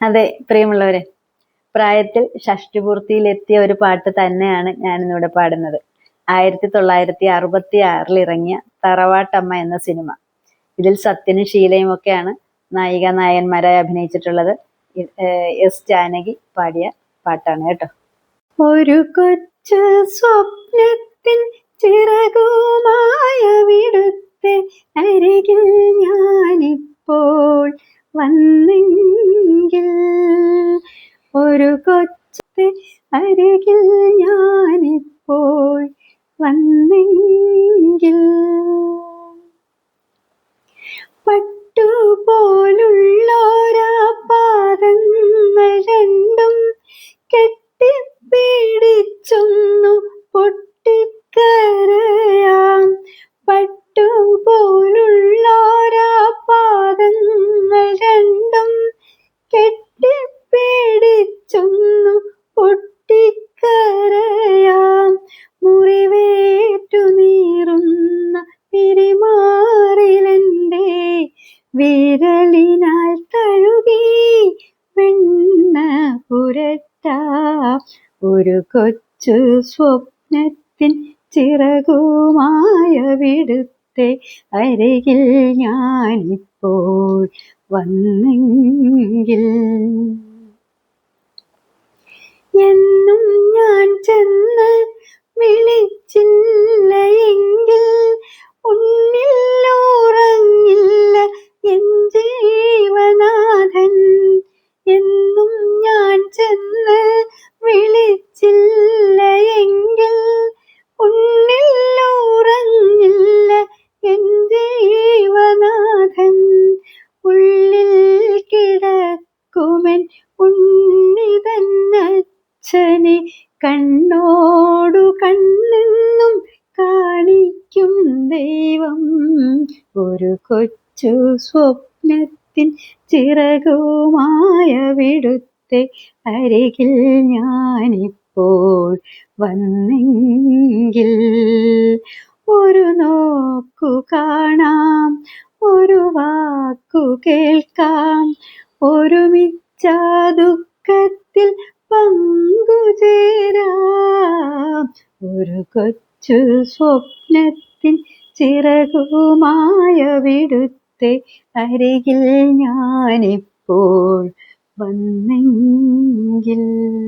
അതെ, പ്രിയമുള്ളവരെ, പ്രായത്തിൽ ഷഷ്ടിപൂർത്തിയിലെത്തിയ ഒരു പാട്ട് തന്നെയാണ് ഞാനിന്നിവിടെ പാടുന്നത്. 1966 ഇറങ്ങിയ തറവാട്ടമ്മ എന്ന സിനിമ. ഇതിൽ സത്യനും ഷീലയും ഒക്കെയാണ് നായിക നായകന്മാരായി അഭിനയിച്ചിട്ടുള്ളത്. എസ് ജാനകി പാടിയ പാട്ടാണ് കേട്ടോ. ഒരു കൊച്ചു സ്വപ്നത്തിൻ ചിറകുമായ വിടുത്തെ അരികിൽ ഞാനിപ്പോൾ വന്നെങ്കിൽ, ഒരു കൊച്ചത്തെ അരികിൽ ഞാനിപ്പോൾ വന്നെങ്കിൽ, പട്ടുപോലുള്ളോരാ പാദങ്ങൾ രണ്ടും കെട്ടിപ്പിടിച്ചൊന്നു പൊട്ടിക്കരയാം. പട്ടുപോലുള്ളോരാ പാദങ്ങൾ രണ്ടും കെട്ടിപ്പിടിച്ചൊന്നു പൊട്ടിക്കരയാം. മുറിവേറ്റു നീറുന്ന പിരിമാറിലെന്റെ വിരലിനാൽ തഴുകി വെണ്ണ പുരട്ടാം. ഒരു കൊച്ചു സ്വപ്നത്തിൻ ചിറകുമായ വിടുത്തെ അരികിൽ ഞാനിപ്പോൾ വന്നെങ്കിൽ, എന്നും ഞാൻ ചെന്ന് വിളിച്ചില്ല എങ്കിൽ ഉന്നിൽ ഉറങ്ങില്ല എൻ ജീവനാഥൻ. എന്നും ഞാൻ ചെന്ന് വിളിച്ചില്ല എങ്കിൽ ഉന്നിൽ ഉറങ്ങില്ല എൻ ജീവനാഥൻ. ഉള്ളിൽ കിടക്കുമെൻ ഉണ്ണിതന്നച്ഛനെ കണ്ണോടു കണ്ണെന്നും കാണിക്കും ദൈവം. ഒരു കൊച്ചു സ്വപ്നത്തിൻ ചിറകുമായ വിടുത്തെ അരികിൽ ഞാനിപ്പോൾ വന്നെങ്കിൽ, ഒരു നോക്കു കാണാം, ഒരു വാക്കു കേൾക്കാം, ഒരുമിച്ചാ ദുഃഖത്തിൽ പങ്കുചേരാം. ഒരു കൊച്ചു സ്വപ്നത്തിൻ ചിറകുമായ വിടുത്തെ അരികിൽ ഞാനിപ്പോൾ വന്നെങ്കിൽ.